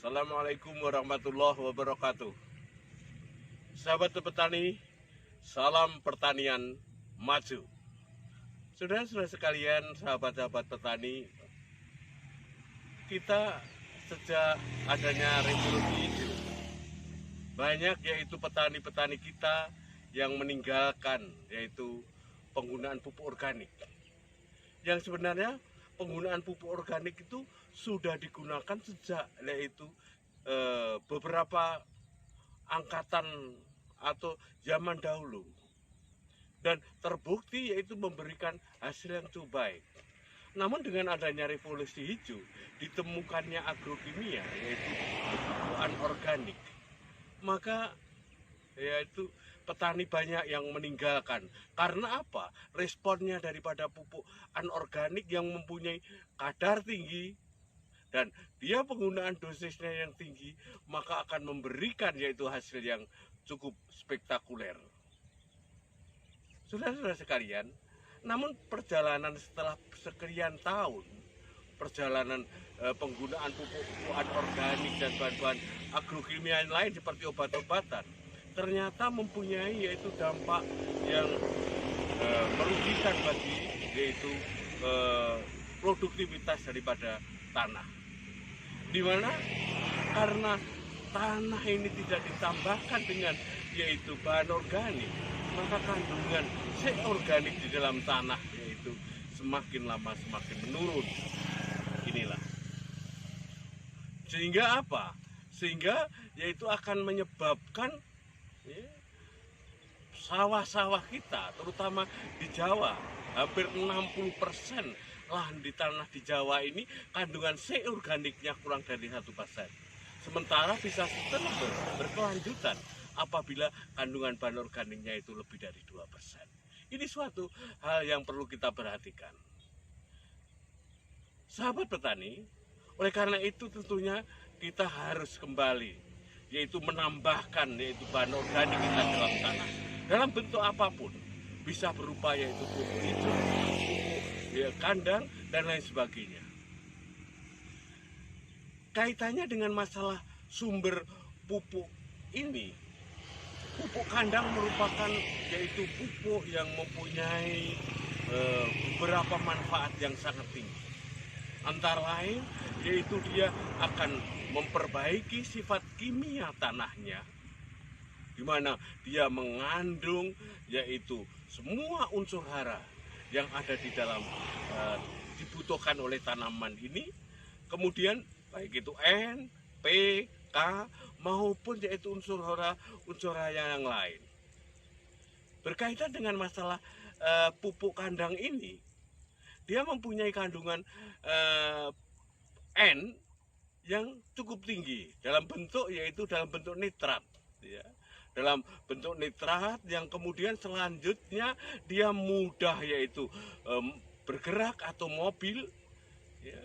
Assalamualaikum warahmatullahi wabarakatuh. Sahabat petani, salam pertanian maju. Saudara-saudara sekalian, sahabat-sahabat petani, kita sejak adanya revolusi hijau, banyak yaitu petani-petani kita yang meninggalkan yaitu penggunaan pupuk organik. Yang sebenarnya penggunaan pupuk organik itu sudah digunakan sejak yaitu beberapa angkatan atau zaman dahulu, dan terbukti yaitu memberikan hasil yang cukup baik. Namun dengan adanya revolusi hijau, ditemukannya agrokimia yaitu pupukan organik, maka yaitu petani banyak yang meninggalkan. Karena apa? Responnya daripada pupuk anorganik yang mempunyai kadar tinggi dan dia penggunaan dosisnya yang tinggi, maka akan memberikan yaitu hasil yang cukup spektakuler. Saudara-saudara sekalian, namun perjalanan setelah sekian tahun, perjalanan penggunaan pupuk anorganik dan bahan-bahan agrokimia lain seperti obat-obatan, ternyata mempunyai yaitu dampak yang merugikan bagi yaitu produktivitas daripada tanah. Di mana karena tanah ini tidak ditambahkan dengan yaitu bahan organik, maka kandungan zat organik di dalam tanah yaitu semakin lama semakin menurun. Inilah. Sehingga apa? Sehingga yaitu akan menyebabkan sawah-sawah kita, terutama di Jawa, hampir 60% lahan di tanah di Jawa ini kandungan zat organiknya kurang dari 1%. Sementara bisa sustainable, berkelanjutan apabila kandungan bahan organiknya itu lebih dari 2%. Ini suatu hal yang perlu kita perhatikan. Sahabat petani, oleh karena itu tentunya kita harus kembali yaitu menambahkan yaitu bahan organik kita dalam tanah dalam bentuk apapun, bisa berupa yaitu pupuk hijau, pupuk kandang dan lain sebagainya. Kaitannya dengan masalah sumber pupuk ini, pupuk kandang merupakan yaitu pupuk yang mempunyai beberapa manfaat yang sangat tinggi. Antara lain yaitu dia akan memperbaiki sifat kimia tanahnya, di mana dia mengandung yaitu semua unsur hara yang ada di dalam dibutuhkan oleh tanaman ini. Kemudian baik itu N, P, K maupun yaitu unsur hara yang lain. Berkaitan dengan masalah pupuk kandang ini, dia mempunyai kandungan N yang cukup tinggi dalam bentuk yaitu dalam bentuk nitrat, ya. Dalam bentuk nitrat yang kemudian selanjutnya dia mudah yaitu bergerak atau mobil, ya.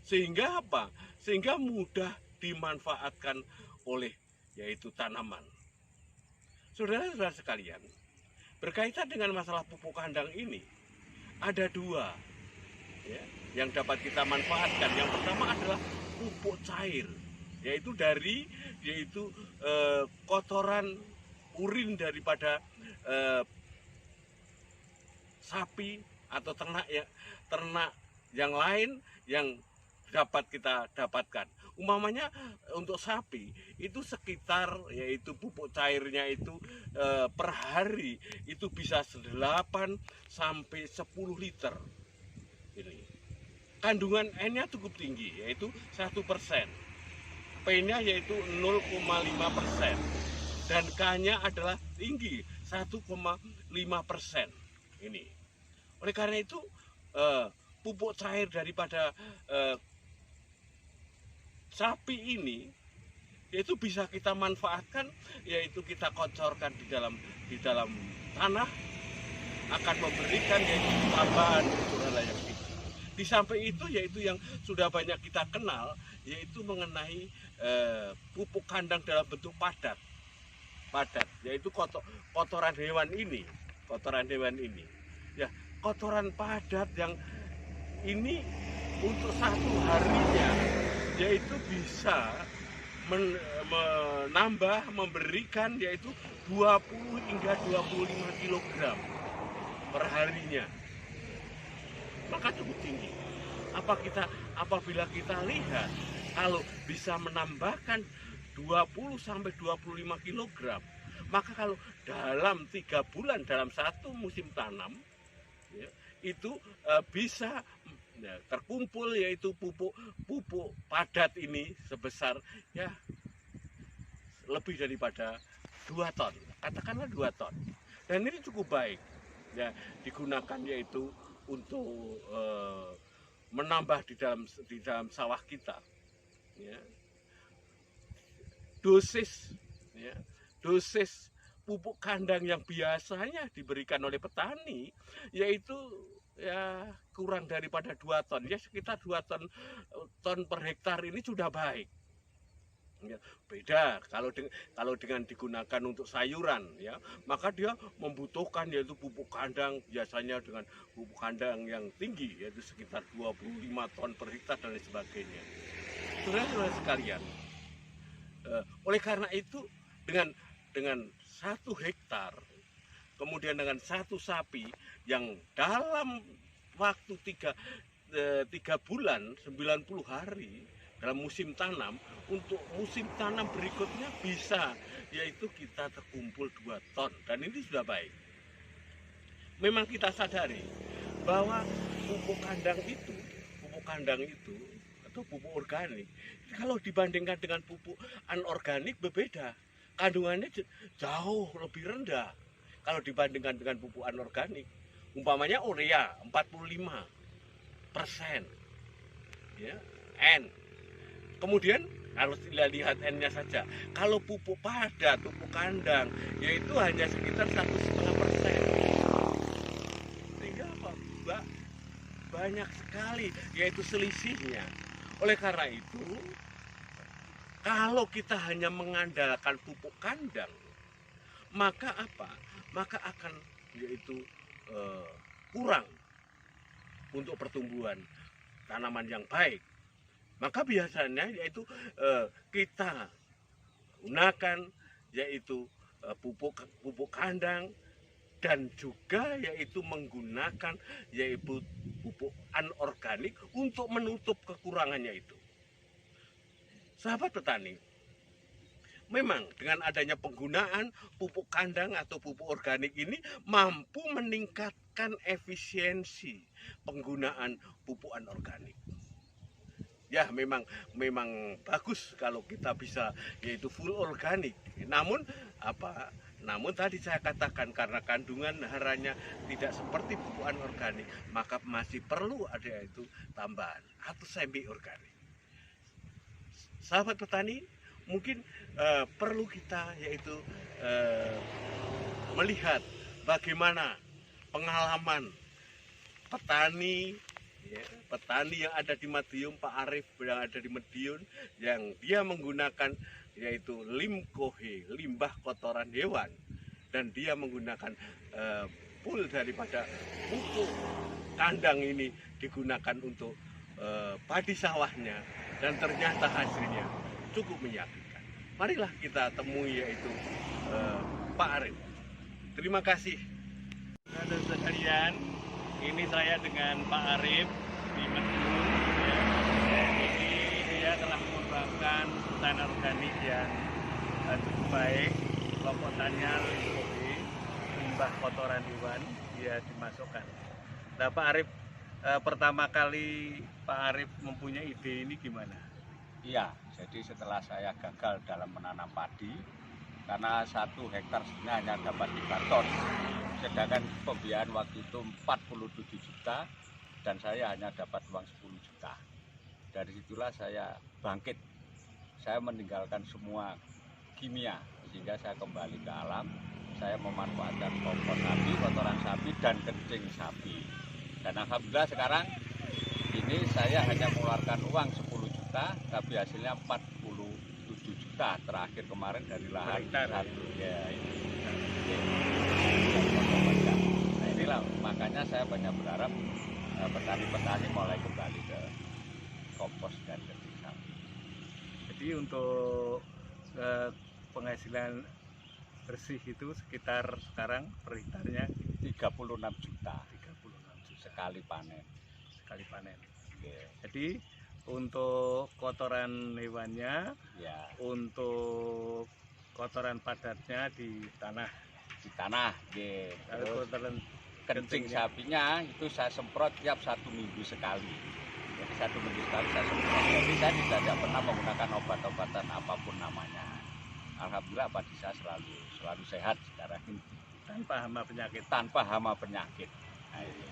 Sehingga apa? Sehingga mudah dimanfaatkan oleh yaitu tanaman. Saudara-saudara sekalian, berkaitan dengan masalah pupuk kandang ini ada dua, ya, yang dapat kita manfaatkan. Yang pertama adalah pupuk cair, yaitu dari kotoran urin daripada sapi atau ternak yang lain yang dapat kita dapatkan. Umpamanya untuk sapi itu sekitar yaitu pupuk cairnya itu per hari itu bisa 8 sampai 10 liter. Ini kandungan N-nya cukup tinggi yaitu 1%, P-nya yaitu 0,5%, dan K-nya adalah tinggi 1,5%. Ini oleh karena itu pupuk cair daripada sapi ini yaitu bisa kita manfaatkan, yaitu kita kocorkan di dalam tanah, akan memberikan yaitu tambahan unsur hara yang tinggi. Di samping itu yaitu yang sudah banyak kita kenal yaitu mengenai pupuk kandang dalam bentuk padat, yaitu kotoran hewan ini, ya, kotoran padat yang ini untuk satu harinya yaitu bisa menambah, memberikan yaitu 20 hingga 25 kg per harinya. Maka cukup tinggi. Apabila kita lihat kalau bisa menambahkan 20 sampai 25 kg, maka kalau dalam 3 bulan dalam satu musim tanam ya, itu bisa terkumpul yaitu pupuk padat ini sebesar ya lebih daripada 2 ton, katakanlah 2 ton. Dan ini cukup baik ya, digunakan yaitu untuk menambah di dalam sawah kita ya. Dosis pupuk kandang yang biasanya diberikan oleh petani yaitu ya kurang daripada 2 ton, ya sekitar 2 ton per hektar. Ini sudah baik ya. Beda kalau dengan digunakan untuk sayuran ya, maka dia membutuhkan yaitu pupuk kandang biasanya dengan pupuk kandang yang tinggi yaitu sekitar 25 ton per hektar dan lain sebagainya. Saudara-saudara sekalian, oleh karena itu dengan 1 hektar kemudian dengan 1 sapi yang dalam waktu 3 bulan 90 hari dalam musim tanam, untuk musim tanam berikutnya bisa yaitu kita terkumpul 2 ton, dan ini sudah baik. Memang kita sadari bahwa pupuk kandang itu atau pupuk organik kalau dibandingkan dengan pupuk anorganik berbeda, kandungannya jauh lebih rendah kalau dibandingkan dengan pupuk anorganik. Umpamanya urea 45% ya, N. Kemudian kalau lihat N-nya saja, kalau pupuk padat, pupuk kandang, yaitu hanya sekitar 1,5%. Sehingga apa? Banyak sekali yaitu selisihnya. Oleh karena itu, kalau kita hanya mengandalkan pupuk kandang, maka apa? Maka akan yaitu kurang untuk pertumbuhan tanaman yang baik. Maka biasanya yaitu kita gunakan yaitu pupuk kandang dan juga yaitu menggunakan yaitu pupuk anorganik untuk menutup kekurangannya itu. Sahabat petani, memang dengan adanya penggunaan pupuk kandang atau pupuk organik ini mampu meningkatkan efisiensi penggunaan pupuk anorganik. Ya memang bagus kalau kita bisa yaitu full organik. Namun tadi saya katakan karena kandungan haranya tidak seperti pupuk anorganik, maka masih perlu ada yaitu tambahan atau semi organik. Sahabat petani, mungkin perlu kita yaitu melihat bagaimana pengalaman petani yang ada di Madiun, Pak Arif yang ada di Madiun, yang dia menggunakan yaitu limkohe, limbah kotoran hewan, dan dia menggunakan full daripada pupuk kandang ini digunakan untuk padi sawahnya, dan ternyata hasilnya cukup meyakinkan. Marilah kita temui yaitu Pak Arif. Terima kasih. Saudara sekalian, ini saya dengan Pak Arif di Madiun. Ini dia telah mengembangkan hutan organik yang cukup baik. Kelompoknya limbah kotoran hewan dia dimasukkan. Nah Pak Arif, pertama kali Pak Arif mempunyai ide ini gimana? Iya, jadi setelah saya gagal dalam menanam padi, karena 1 hektar hanya dapat 3 ton, sedangkan pembiayaan waktu itu 47 juta dan saya hanya dapat uang 10 juta. Dari situlah saya bangkit, saya meninggalkan semua kimia, sehingga saya kembali ke alam. Saya memanfaatkan kompos sapi, kotoran sapi, dan kencing sapi. Dan alhamdulillah sekarang ini saya hanya mengeluarkan uang 10 juta, tapi hasilnya 47 juta terakhir kemarin dari lahan satu. Ya, ini. Nah inilah makanya saya banyak berharap petani-petani mulai kembali ke kompos dan kencing sapi. Jadi Jadi untuk penghasilan bersih itu sekitar sekarang per hektarnya 36 juta 36 juta sekali panen. sekali panen. Nggih. Jadi untuk kotoran hewannya, Ya, untuk kotoran padatnya di tanah, di tanah. Nggih. kalau Terus kotoran kencing kencingnya sapinya itu saya semprot tiap 1 minggu sekali. Jadi 1 minggu sekali saya semprot. Jadi saya tidak pernah menggunakan obat-obatan apapun namanya. Alhamdulillah padi saya selalu sehat sekarang ini tanpa hama penyakit. tanpa hama penyakit. Nah, itu.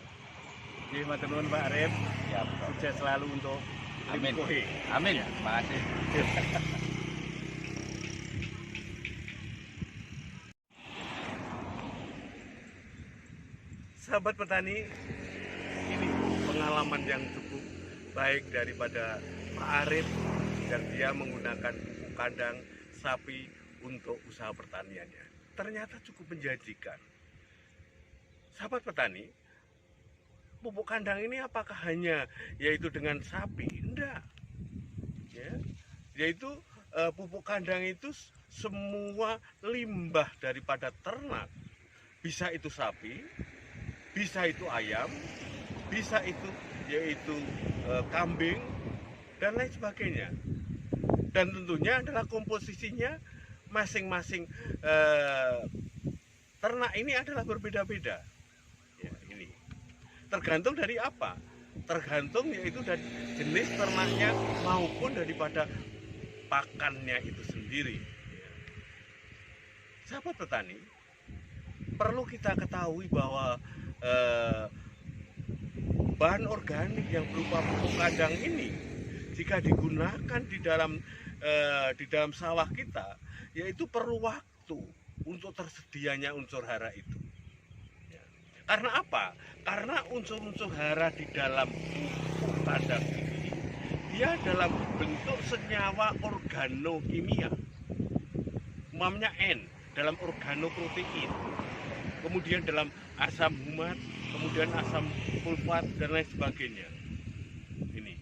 Jadi matur nuwun Pak Arif, Ya, Bro. sukses selalu untuk Amin. Limkohi. Amin. Terima kasih. Sahabat petani, ini pengalaman yang cukup baik daripada Pak Arif yang dia menggunakan pupuk kandang sapi untuk usaha pertaniannya. Ternyata cukup menjanjikan. Sahabat petani, pupuk kandang ini apakah hanya yaitu dengan sapi? Enggak. Ya, yaitu pupuk kandang itu semua limbah daripada ternak. Bisa itu sapi, bisa itu ayam, bisa itu yaitu kambing dan lain sebagainya. Dan tentunya adalah komposisinya masing-masing ternak ini adalah berbeda-beda. Ya, ini tergantung dari apa? Tergantung yaitu dari jenis ternaknya maupun daripada pakannya itu sendiri. Ya. Sahabat petani, perlu kita ketahui bahwa bahan organik yang berupa pupuk kandang ini jika digunakan di dalam sawah kita, yaitu perlu waktu untuk tersedianya unsur hara itu. Ya. Karena apa? Karena unsur-unsur hara di dalam pupuk kandang ini dia dalam bentuk senyawa organokimia, umpamanya N dalam organoprotein, kemudian dalam asam humat, kemudian asam sulfat dan lain sebagainya. Ini.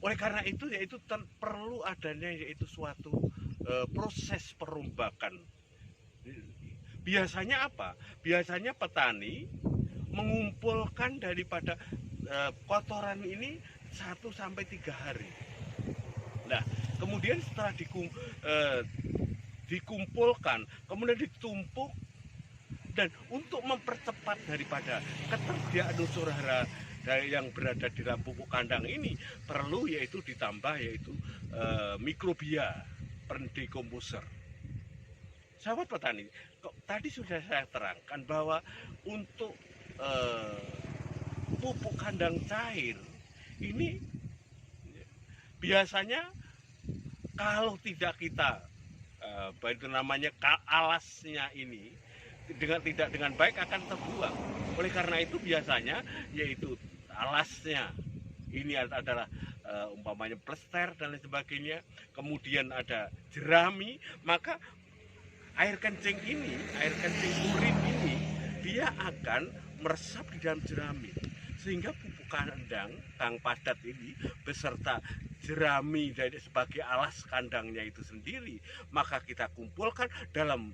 Oleh karena itu yaitu perlu adanya yaitu suatu proses perombakan. Biasanya apa? Biasanya petani mengumpulkan daripada kotoran ini 1 sampai 3 hari. Nah, kemudian setelah dikumpulkan, kemudian ditumpuk, dan untuk mempercepat daripada ketersediaan unsur hara yang berada di dalam pupuk kandang ini perlu yaitu ditambah yaitu mikrobia pendekomposer. Sahabat petani, tadi sudah saya terangkan bahwa untuk pupuk kandang cair ini biasanya kalau tidak kita itu namanya alasnya ini tidak dengan baik akan terbuang. Oleh karena itu biasanya yaitu alasnya ini adalah umpamanya plester dan lain sebagainya, kemudian ada jerami, maka air kencing urin ini dia akan meresap di dalam jerami, sehingga pupuk kandang padat ini beserta jerami dari sebagai alas kandangnya itu sendiri, maka kita kumpulkan dalam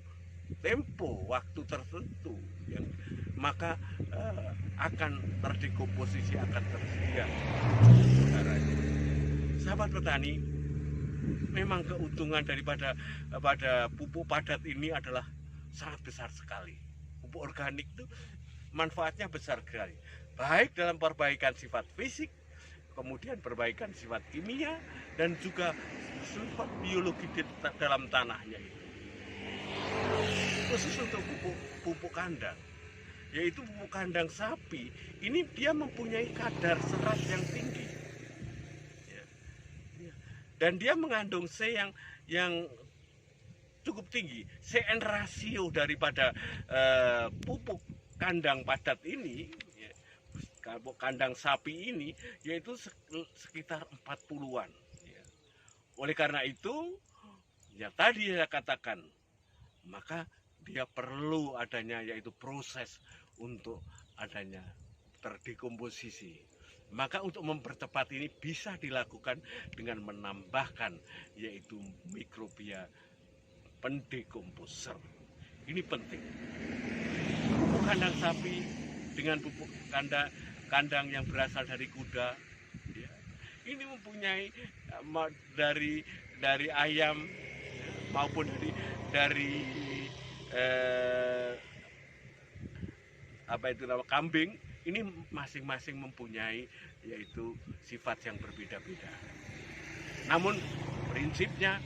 tempo waktu tertentu, ya, maka akan terdekomposisi, akan tersedia udaranya. Sahabat petani, memang keuntungan daripada pupuk padat ini adalah sangat besar sekali. Pupuk organik itu manfaatnya besar sekali, baik dalam perbaikan sifat fisik, kemudian perbaikan sifat kimia, dan juga sifat biologi di dalam tanahnya itu. Khusus untuk pupuk kandang, yaitu pupuk kandang sapi, ini dia mempunyai kadar serat yang tinggi, ya. Dan dia mengandung C yang cukup tinggi. CN rasio daripada pupuk kandang padat ini, ya, kandang sapi ini, yaitu sekitar 40-an. Ya. Oleh karena itu, ya tadi saya katakan, maka dia perlu adanya yaitu proses untuk adanya terdekomposisi. Maka untuk mempercepat ini bisa dilakukan dengan menambahkan yaitu mikrobia pendekomposer. Ini penting. Pupuk kandang sapi dengan pupuk kandang yang berasal dari kuda, ya, ini mempunyai dari ayam maupun dari kambing, ini masing-masing mempunyai yaitu sifat yang berbeda-beda. Namun prinsipnya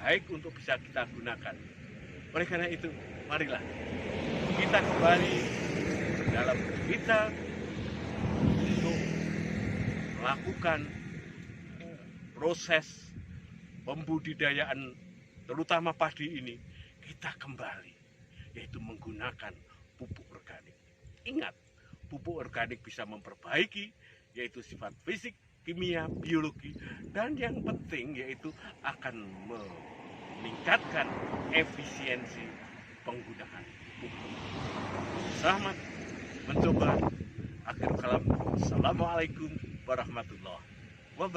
baik untuk bisa kita gunakan. Oleh karena itu, marilah kita kembali dalam kita untuk melakukan proses pembudidayaan terutama padi ini. Kita kembali yaitu menggunakan pupuk organik. Ingat, pupuk organik bisa memperbaiki yaitu sifat fisik, kimia, biologi, dan yang penting yaitu akan meningkatkan efisiensi penggunaan pupuk. Selamat mencoba. Akhir kalam. Assalamualaikum warahmatullahi wabarakatuh.